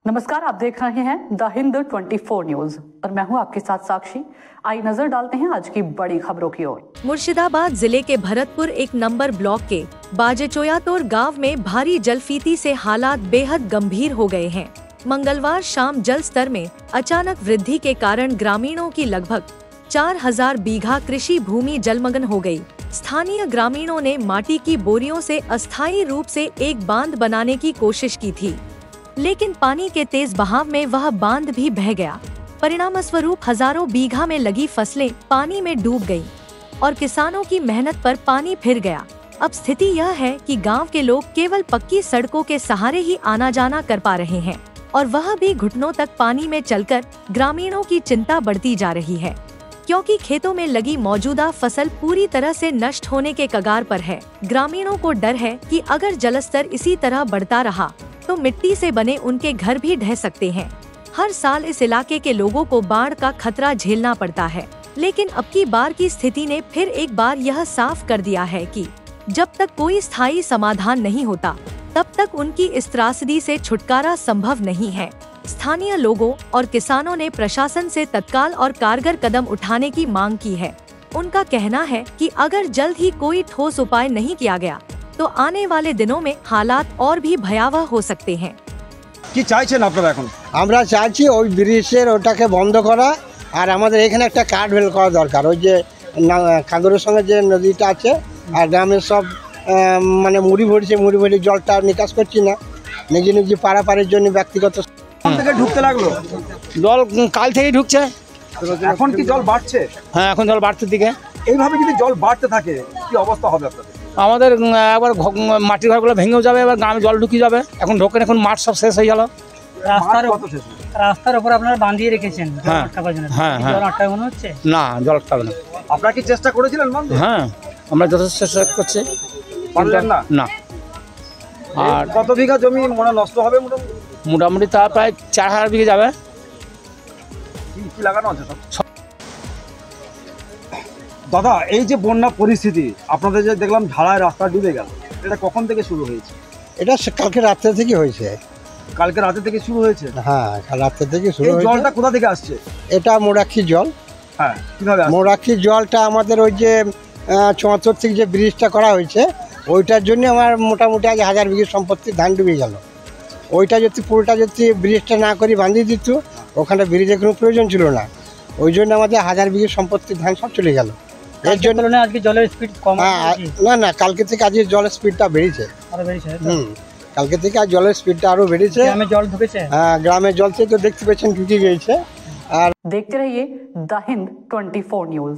नमस्कार, आप देख रहे हैं द हिंद 24 न्यूज और मैं हूं आपके साथ साक्षी। आई नजर डालते हैं आज की बड़ी खबरों की ओर। मुर्शिदाबाद जिले के भरतपुर 1 नंबर ब्लॉक के बाजेचोयातोर गांव में भारी जलफीती से हालात बेहद गंभीर हो गए हैं। मंगलवार शाम जल स्तर में अचानक वृद्धि के कारण ग्रामीणों की लगभग 4000 बीघा कृषि भूमि जलमग्न हो गई। स्थानीय ग्रामीणों ने माटी की बोरियों से अस्थायी रूप से एक बांध बनाने की कोशिश की थी, लेकिन पानी के तेज बहाव में वह बांध भी बह गया। परिणाम स्वरूप हजारों बीघा में लगी फसलें पानी में डूब गईं और किसानों की मेहनत पर पानी फिर गया। अब स्थिति यह है कि गांव के लोग केवल पक्की सड़कों के सहारे ही आना जाना कर पा रहे हैं और वह भी घुटनों तक पानी में चलकर। ग्रामीणों की चिंता बढ़ती जा रही है क्योंकि खेतों में लगी मौजूदा फसल पूरी तरह से नष्ट होने के कगार पर है। ग्रामीणों को डर है कि अगर जलस्तर इसी तरह बढ़ता रहा तो मिट्टी से बने उनके घर भी ढह सकते हैं। हर साल इस इलाके के लोगों को बाढ़ का खतरा झेलना पड़ता है, लेकिन अब की बार की स्थिति ने फिर एक बार यह साफ कर दिया है कि जब तक कोई स्थायी समाधान नहीं होता तब तक उनकी इस त्रासदी से छुटकारा संभव नहीं है। स्थानीय लोगों और किसानों ने प्रशासन से तत्काल और कारगर कदम उठाने की मांग की है। उनका कहना है कि अगर जल्द ही कोई ठोस उपाय नहीं किया गया तो आने वाले दिनों में हालात और भी भयावह हो सकते हैं। কি চাইছেন আপনারা এখন? আমরা চাইছি ওই ব্রিজের ওটাকে বন্ধ করা আর আমাদের এখানে একটা কাঠভেল করা দরকার। ওই যে কাঁদরের সঙ্গে যে নদীটা আছে আর গ্রামের সব মানে মুড়ি ভরি জলটা নিকাশ করছি না, নিজে পারাপারের জন্য ব্যক্তিগত কোন থেকে ঢুকতে লাগলো জল কাল থেকেই ঢুকছে। এখন কি জল বাড়ছে? হ্যাঁ, এখন জল বাড়তে দিকে। এইভাবে যদি জল বাড়তে থাকে কি অবস্থা হবে আপনাদের? আমাদের একবার মাটির ঘরগুলো ভেঙেও যাবে, এবার গ্রামে জল ঢুকিয়ে যাবে। এখন এখন মাঠ সব শেষ হয়ে গেল। রাস্তার উপর আপনারা বাঁধিয়ে রেখেছেন হ্যাঁ, জল আটকাবে মনে হচ্ছে? না, জল আটকাবে না। আপনারা কি চেষ্টা করেছিলেন বন্ধ? হ্যাঁ, আমরা যথেষ্ট চেষ্টা করছি, পারলেন না। না। আর কত বিঘা জমি মনে নষ্ট হবে মোটামুটি তা প্রায় 4000 বিঘে যাবে। কি লাগানো আছে সব? দাদা, এই যে বন্যা পরিস্থিতি আপনাদের যে দেখলাম ঢালায় রাস্তা ডুবে গেল, এটা কখন থেকে শুরু হয়েছে? এটা কালকে রাত্রে থেকে হয়েছে। কালকে রাতে থেকে শুরু হয়েছে? হ্যাঁ, কাল রাত্রে থেকে শুরু হয়েছে। জলটা কোথা থেকে আসছে? এটা মোরাক্ষী জল। হ্যাঁ, কিভাবে আসছে? মোরাক্ষী জলটা আমাদের ওই যে 74 থেকে যে ব্রিজটা করা হয়েছে ওইটার জন্য আমার মোটামুটি আজ 1000 বিঘে সম্পত্তির ধান ডুবে গেল। ওইটা যদি পুরোটা যদি ব্রিজটা না করে বাঁধিয়ে দিত, ওখানে ব্রিজের কোনো প্রয়োজন ছিল না। ওই জন্য আমাদের 1000 বিঘে সম্পত্তির ধান সব চলে গেল। এর জন্য আজকে জলের স্পিড কম? না, কালকে থেকে আজকে জলের স্পিডটা বেড়েছে। কালকে থেকে আজ জলের স্পিডটা আরো বেড়েছে। গ্রামে জল ঢুকেছে? হ্যাঁ, গ্রামে জল থেকে তো দেখতে পাচ্ছেন ঢুকে গিয়েছে। আর देखते रहिए द हिंद 24 न्यूज।